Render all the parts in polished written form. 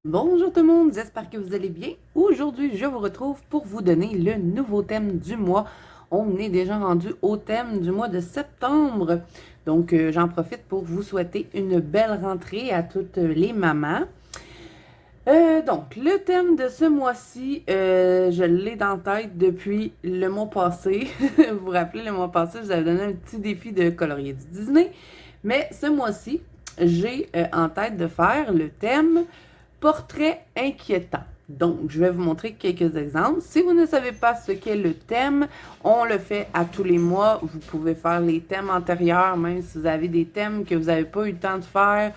Bonjour tout le monde, j'espère que vous allez bien. Aujourd'hui, je vous retrouve pour vous donner le nouveau thème du mois. On est déjà rendu au thème du mois de septembre. Donc, j'en profite pour vous souhaiter une belle rentrée à toutes les mamans. Donc, le thème de ce mois-ci, je l'ai dans la tête depuis le mois passé. Vous vous rappelez, le mois passé, je vous avais donné un petit défi de colorier du Disney. Mais ce mois-ci, j'ai en tête de faire le thème portrait inquiétant. Donc, je vais vous montrer quelques exemples. Si vous ne savez pas ce qu'est le thème, on le fait à tous les mois. Vous pouvez faire les thèmes antérieurs, même si vous avez des thèmes que vous n'avez pas eu le temps de faire,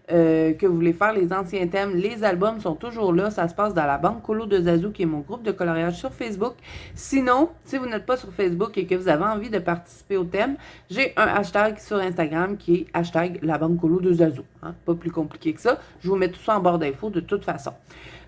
que vous voulez faire les anciens thèmes. Les albums sont toujours là. Ça se passe dans la Banque Colo de Zazu, qui est mon groupe de coloriage sur Facebook. Sinon, si vous n'êtes pas sur Facebook et que vous avez envie de participer au thème, j'ai un hashtag sur Instagram qui est hashtag la Banque Colo de Zazu. Hein? Pas plus compliqué que ça. Je vous mets tout ça en barre d'infos de toute façon.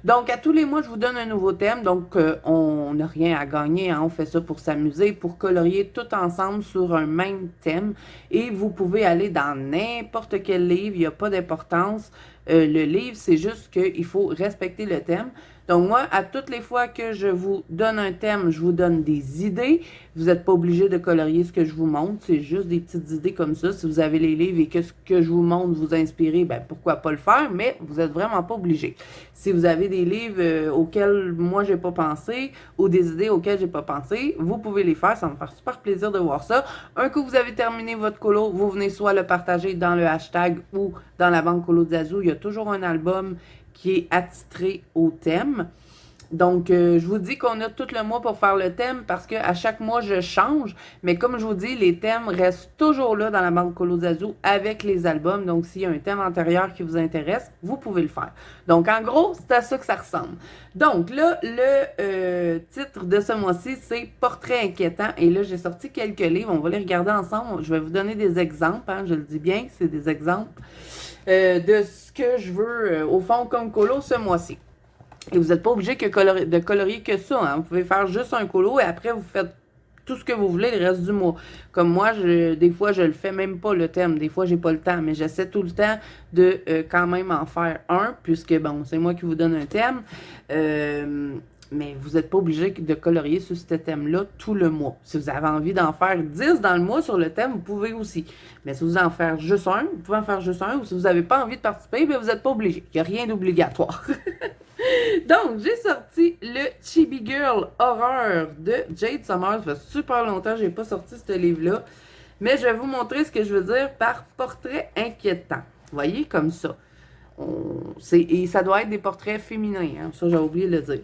Donc, à tous les mois, je vous donne un nouveau thème. Donc, on n'a rien à gagner. Hein? On fait ça pour s'amuser, pour colorier tout ensemble sur un même thème. Et vous pouvez aller dans n'importe quel livre. Il n'y a pas d'importance. Le livre, c'est juste qu'il faut respecter le thème. Donc, moi, à toutes les fois que je vous donne un thème, je vous donne des idées. Vous n'êtes pas obligé de colorier ce que je vous montre. C'est juste des petites idées comme ça. Si vous avez les livres et que ce que je vous montre vous inspire, ben pourquoi pas le faire, mais vous n'êtes vraiment pas obligé. Si vous avez des livres auxquels moi, j'ai pas pensé ou des idées auxquelles j'ai pas pensé, vous pouvez les faire. Ça va me faire super plaisir de voir ça. Un coup vous avez terminé votre colo, vous venez soit le partager dans le hashtag ou dans la Banque Colo de Zazu. Il y a toujours un album qui est attitré au thème. Donc, je vous dis qu'on a tout le mois pour faire le thème parce qu'à chaque mois, je change. Mais comme je vous dis, les thèmes restent toujours là dans la Banque Colo Zazu avec les albums. Donc, s'il y a un thème antérieur qui vous intéresse, vous pouvez le faire. Donc, en gros, c'est à ça que ça ressemble. Donc, là, le titre de ce mois-ci, c'est Portrait inquiétant. Et là, j'ai sorti quelques livres. On va les regarder ensemble. Je vais vous donner des exemples. Hein, je le dis bien, c'est des exemples de ce que je veux au fond comme colo ce mois-ci. Et vous n'êtes pas obligé de colorier que ça. Hein. Vous pouvez faire juste un colo et après, vous faites tout ce que vous voulez le reste du mois. Comme moi, des fois, je le fais même pas le thème. Des fois, j'ai pas le temps. Mais j'essaie tout le temps de quand même en faire un, puisque, bon, c'est moi qui vous donne un thème. Mais vous n'êtes pas obligé de colorier sur ce thème-là tout le mois. Si vous avez envie d'en faire 10 dans le mois sur le thème, vous pouvez aussi. Mais si vous en faire juste un, vous pouvez en faire juste un. Ou si vous n'avez pas envie de participer, bien, vous n'êtes pas obligé. Il n'y a rien d'obligatoire. Donc, j'ai sorti le Chibi Girl Horreur de Jade Summers. Ça fait super longtemps que je n'ai pas sorti ce livre-là. Mais je vais vous montrer ce que je veux dire par portrait inquiétant. Vous voyez, comme ça. Et ça doit être des portraits féminins. Hein? Ça, j'ai oublié de le dire.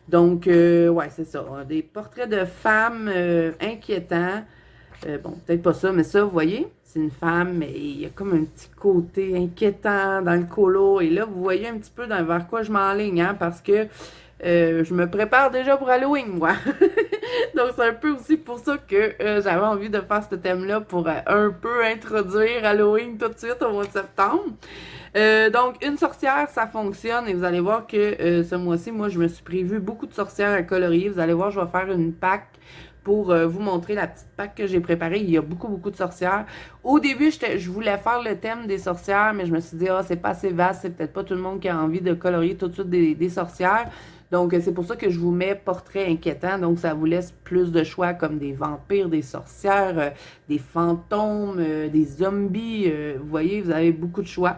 Donc, ouais, c'est ça. Des portraits de femmes inquiétants. Bon, peut-être pas ça, mais ça, vous voyez, c'est une femme, mais il y a comme un petit côté inquiétant dans le colo. Et là, vous voyez un petit peu vers quoi je m'enligne, hein, parce que je me prépare déjà pour Halloween, moi. Donc, c'est un peu aussi pour ça que j'avais envie de faire ce thème-là pour un peu introduire Halloween tout de suite au mois de septembre. Donc, une sorcière, ça fonctionne et vous allez voir que ce mois-ci, moi, je me suis prévu beaucoup de sorcières à colorier. Vous allez voir, je vais faire une pack pour vous montrer la petite pack que j'ai préparée. Il y a beaucoup, beaucoup de sorcières. Au début, je voulais faire le thème des sorcières, mais je me suis dit, ah, c'est pas assez vaste, c'est peut-être pas tout le monde qui a envie de colorier tout de suite des sorcières. Donc, c'est pour ça que je vous mets portrait inquiétant. Donc, ça vous laisse plus de choix comme des vampires, des sorcières, des fantômes, des zombies. Vous voyez, vous avez beaucoup de choix.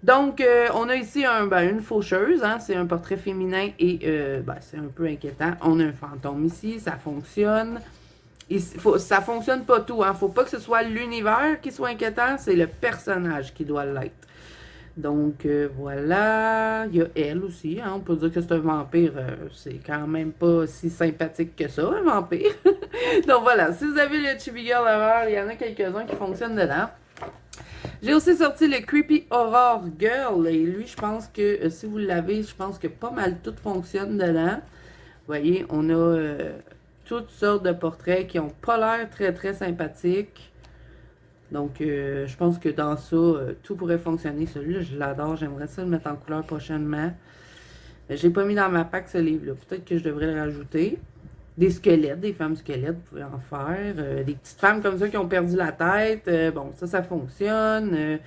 Donc, on a ici une faucheuse, hein, c'est un portrait féminin et c'est un peu inquiétant. On a un fantôme ici, ça fonctionne. Ça fonctionne pas tout, hein. Faut pas que ce soit l'univers qui soit inquiétant, c'est le personnage qui doit l'être. Donc, voilà. Il y a elle aussi, hein. On peut dire que c'est un vampire. C'est quand même pas si sympathique que ça, un vampire. Donc, voilà. Si vous avez le Chibi Girl Horror, il y en a quelques-uns qui fonctionnent dedans. J'ai aussi sorti le Creepy Horror Girl. Et lui, je pense que, si vous l'avez, je pense que pas mal tout fonctionne dedans. Vous voyez, on a toutes sortes de portraits qui ont pas l'air très, très sympathiques. Donc, je pense que dans ça, tout pourrait fonctionner. Celui-là, je l'adore. J'aimerais ça le mettre en couleur prochainement. J'ai pas mis dans ma pack ce livre-là. Peut-être que je devrais le rajouter. Des squelettes, des femmes squelettes, vous pouvez en faire. Des petites femmes comme ça qui ont perdu la tête. Bon, ça fonctionne.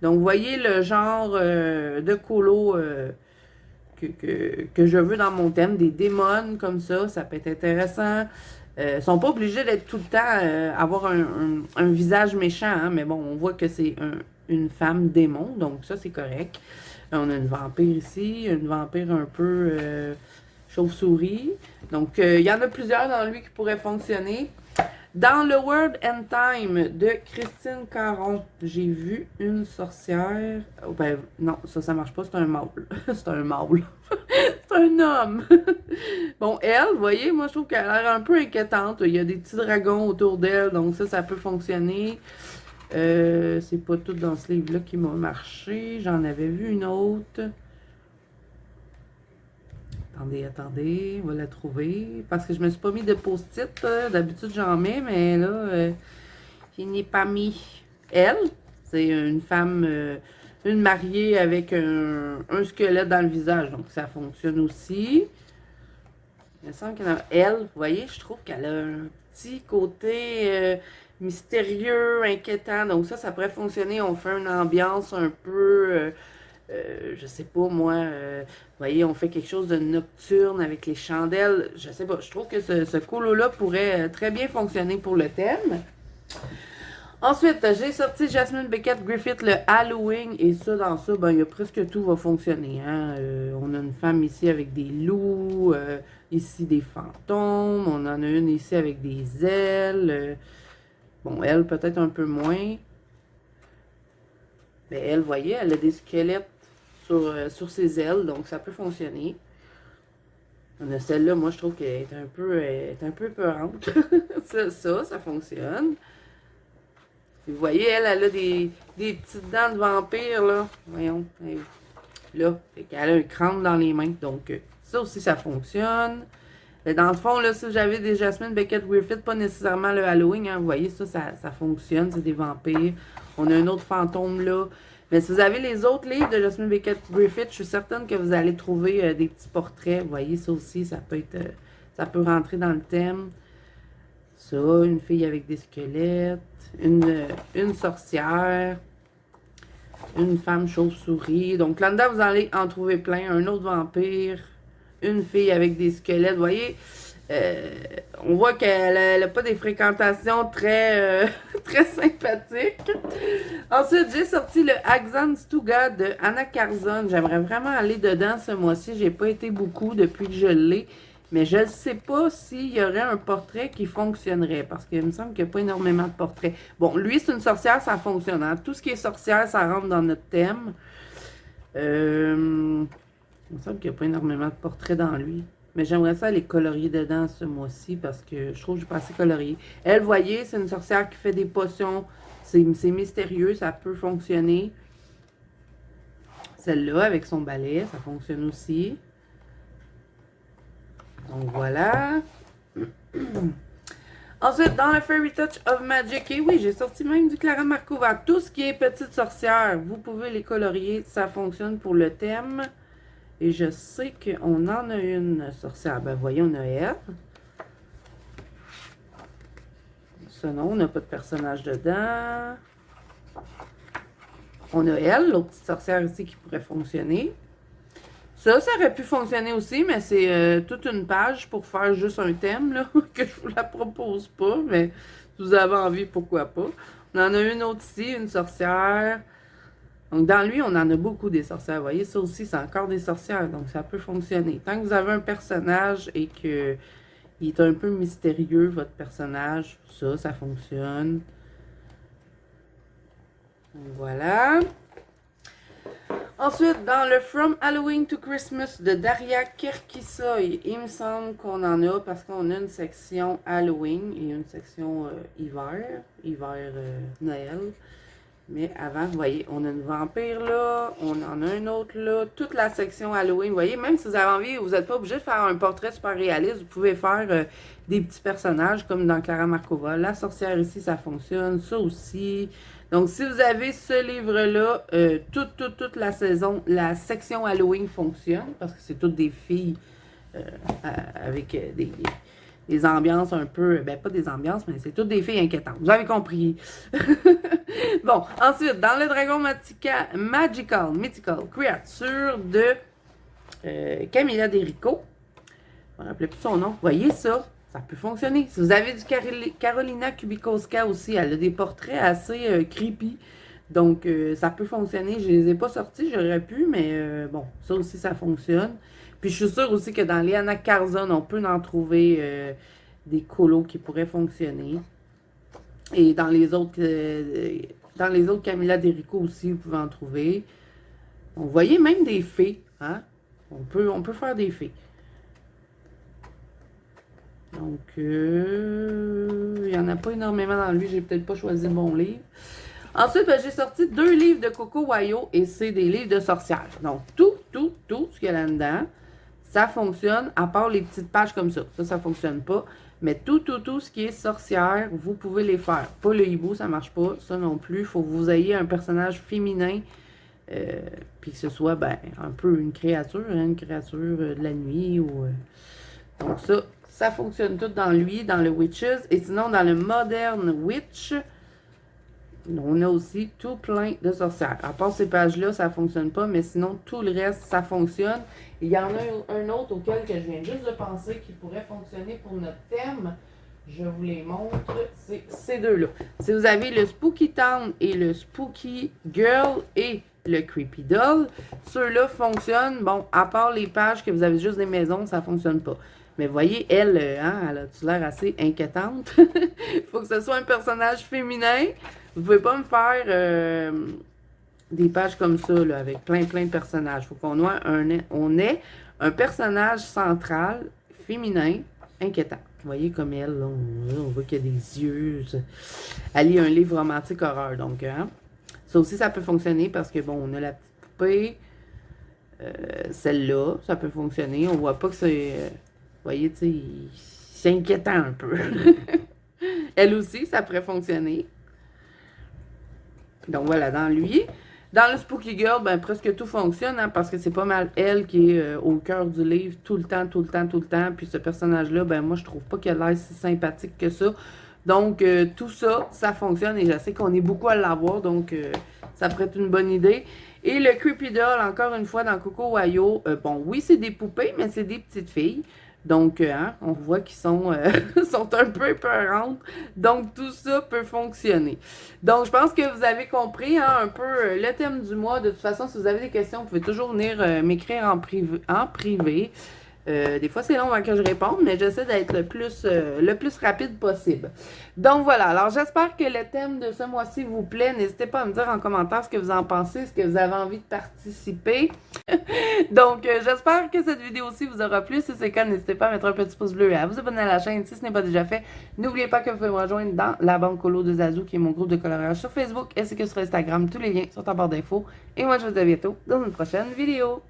Donc, vous voyez le genre de colo que je veux dans mon thème. Des démons comme ça peut être intéressant. Sont pas obligés d'être tout le temps avoir un visage méchant, hein, mais bon, on voit que c'est une femme démon, donc ça c'est correct. On a une vampire ici, une vampire un peu chauve-souris. Donc il y en a plusieurs dans lui qui pourraient fonctionner. Dans le World and Time de Christine Caron, j'ai vu une sorcière. Oh, ben non, ça marche pas, c'est un mâle. C'est un mâle. C'est un homme. Bon, elle, vous voyez, moi je trouve qu'elle a l'air un peu inquiétante. Il y a des petits dragons autour d'elle, donc ça peut fonctionner. C'est pas tout dans ce livre-là qui m'a marché. J'en avais vu une autre. Attendez, on va la trouver. Parce que je me suis pas mis de post-it. D'habitude, j'en mets, mais là, je n'ai pas mis. Elle, c'est une femme, une mariée avec un squelette dans le visage. Donc, ça fonctionne aussi. Il me semble elle, vous voyez, je trouve qu'elle a un petit côté mystérieux, inquiétant. Donc, ça pourrait fonctionner. On fait une ambiance un peu. Je sais pas moi, vous voyez, on fait quelque chose de nocturne avec les chandelles. Je sais pas, je trouve que ce colo-là pourrait très bien fonctionner pour le thème. Ensuite, j'ai sorti Jasmine Beckett Griffith, le Halloween. Et ça, dans ça, ben, il y a presque tout va fonctionner. Hein? On a une femme ici avec des loups, ici des fantômes. On en a une ici avec des ailes. Bon, elle, peut-être un peu moins. Mais elle, vous voyez, elle a des squelettes sur ses ailes, donc ça peut fonctionner. On a celle-là, moi, je trouve qu'elle est un peu peurante. ça fonctionne. Vous voyez, elle a des petites dents de vampire, là. Voyons. Là, elle a un crâne dans les mains. Donc, ça aussi, ça fonctionne. Et dans le fond, là, si j'avais des Jasmine Beckett Griffith, pas nécessairement le Halloween, hein, vous voyez, ça fonctionne. C'est des vampires. On a un autre fantôme, là. Mais si vous avez les autres livres de Jasmine Beckett Griffith, je suis certaine que vous allez trouver des petits portraits. Vous voyez, ça aussi, ça peut rentrer dans le thème. Ça, une fille avec des squelettes, une sorcière, une femme chauve-souris. Donc là-dedans, vous allez en trouver plein. Un autre vampire, une fille avec des squelettes. Vous voyez, on voit qu'elle n'a pas des fréquentations très, très sympathiques. Ensuite, j'ai sorti le Axan Stuga de Anna Carzon. J'aimerais vraiment aller dedans ce mois-ci. J'ai pas été beaucoup depuis que je l'ai. Mais je ne sais pas s'il y aurait un portrait qui fonctionnerait. Parce qu'il me semble qu'il n'y a pas énormément de portraits. Bon, lui, c'est une sorcière, ça fonctionne. Hein? Tout ce qui est sorcière, ça rentre dans notre thème. Il me semble qu'il n'y a pas énormément de portraits dans lui. Mais j'aimerais ça les colorier dedans ce mois-ci parce que je trouve que j'ai pas assez colorié. Elle, vous voyez, c'est une sorcière qui fait des potions. C'est mystérieux, ça peut fonctionner. Celle-là, avec son balai, ça fonctionne aussi. Donc voilà. Ensuite, dans le Fairy Touch of Magic, et oui, j'ai sorti même du Clara Markova. Tout ce qui est petite sorcière, vous pouvez les colorier, ça fonctionne pour le thème. Et je sais qu'on en a une sorcière. Ben, voyez, on a elle. Ça, non, on n'a pas de personnage dedans. On a elle, l'autre petite sorcière ici qui pourrait fonctionner. Ça aurait pu fonctionner aussi, mais c'est toute une page pour faire juste un thème, là, que je vous la propose pas, mais si vous avez envie, pourquoi pas. On en a une autre ici, une sorcière. Donc, dans lui, on en a beaucoup des sorcières. Vous voyez, ça aussi, c'est encore des sorcières, donc ça peut fonctionner. Tant que vous avez un personnage et que il est un peu mystérieux, votre personnage, ça fonctionne. Donc, voilà. Ensuite, dans le From Halloween to Christmas de Daria Kerkisoy, il me semble qu'on en a parce qu'on a une section Halloween et une section hiver, Noël. Mais avant, vous voyez, on a une vampire là, on en a un autre là, toute la section Halloween. Vous voyez, même si vous avez envie, vous n'êtes pas obligé de faire un portrait super réaliste, vous pouvez faire des petits personnages comme dans Clara Markova. La sorcière ici, ça fonctionne, ça aussi. Donc, si vous avez ce livre-là, toute la saison, la section Halloween fonctionne, parce que c'est toutes des filles avec des ambiances un peu, ben pas des ambiances, mais c'est toutes des filles inquiétantes. Vous avez compris. Bon, ensuite, dans le Dragon Mythical Creature de Camilla Derico. Je ne me rappelle plus son nom. Vous voyez ça? Ça peut fonctionner. Si vous avez du Carolina Kubikowska aussi, elle a des portraits assez creepy. Donc, ça peut fonctionner. Je ne les ai pas sortis, j'aurais pu, mais bon, ça aussi, ça fonctionne. Puis, je suis sûre aussi que dans Liana Carzon, on peut en trouver des colos qui pourraient fonctionner. Et dans les autres Camilla Derico aussi, vous pouvez en trouver. Donc, vous voyez, même des fées. Hein? On peut faire des fées. Donc, il n'y en a pas énormément dans lui. J'ai peut-être pas choisi le bon livre. Ensuite, ben, j'ai sorti 2 livres de Coco Wayo et c'est des livres de sorcières. Donc, tout ce qu'il y a là-dedans, ça fonctionne, à part les petites pages comme ça. Ça fonctionne pas. Mais tout ce qui est sorcière, vous pouvez les faire. Pas le hibou, ça marche pas. Ça non plus. Il faut que vous ayez un personnage féminin. Puis que ce soit, ben, un peu une créature de la nuit. Donc, ça fonctionne tout dans lui, dans le Witches. Et sinon, dans le Modern Witch, on a aussi tout plein de sorcières. À part ces pages-là, ça ne fonctionne pas, mais sinon, tout le reste, ça fonctionne. Il y en a un autre auquel que je viens juste de penser qui pourrait fonctionner pour notre thème. Je vous les montre. C'est ces deux-là. Si vous avez le Spooky Town et le Spooky Girl et le Creepy Doll, ceux-là fonctionnent. Bon, à part les pages que vous avez juste des maisons, ça ne fonctionne pas. Mais vous voyez, elle a-tu l'air assez inquiétante? Il faut que ce soit un personnage féminin. Vous ne pouvez pas me faire des pages comme ça, là, avec plein de personnages. Il faut qu'on ait un personnage central, féminin, inquiétant. Vous voyez comme elle, là, on voit qu'il y a des yeux. Elle lit un livre romantique horreur. Donc, ça aussi, ça peut fonctionner parce que, bon, on a la petite poupée. Celle-là, ça peut fonctionner. On voit pas que c'est... vous voyez, tu sais, c'est inquiétant un peu. Elle aussi, ça pourrait fonctionner. Donc voilà, dans lui. Dans le Spooky Girl, ben presque tout fonctionne, hein, parce que c'est pas mal elle qui est au cœur du livre tout le temps. Puis ce personnage-là, ben moi, je trouve pas qu'elle a l'air si sympathique que ça. Donc, tout ça, ça fonctionne et je sais qu'on est beaucoup à l'avoir, donc ça pourrait être une bonne idée. Et le Creepy Doll, encore une fois, dans Coco Wayo, bon, oui, c'est des poupées, mais c'est des petites filles. Donc, on voit qu'ils sont, sont un peu épeurantes. Donc, tout ça peut fonctionner. Donc, je pense que vous avez compris un peu le thème du mois. De toute façon, si vous avez des questions, vous pouvez toujours venir m'écrire en privé. Des fois, c'est long avant que je réponde, mais j'essaie d'être le plus rapide possible. Donc, voilà. Alors, j'espère que le thème de ce mois-ci vous plaît. N'hésitez pas à me dire en commentaire ce que vous en pensez, est-ce que vous avez envie de participer. Donc, j'espère que cette vidéo-ci vous aura plu. Si c'est le cas, n'hésitez pas à mettre un petit pouce bleu et à vous abonner à la chaîne si ce n'est pas déjà fait. N'oubliez pas que vous pouvez me rejoindre dans la bande colo de Zazu, qui est mon groupe de coloriage sur Facebook, ainsi que sur Instagram. Tous les liens sont en barre d'infos. Et moi, je vous dis à bientôt dans une prochaine vidéo.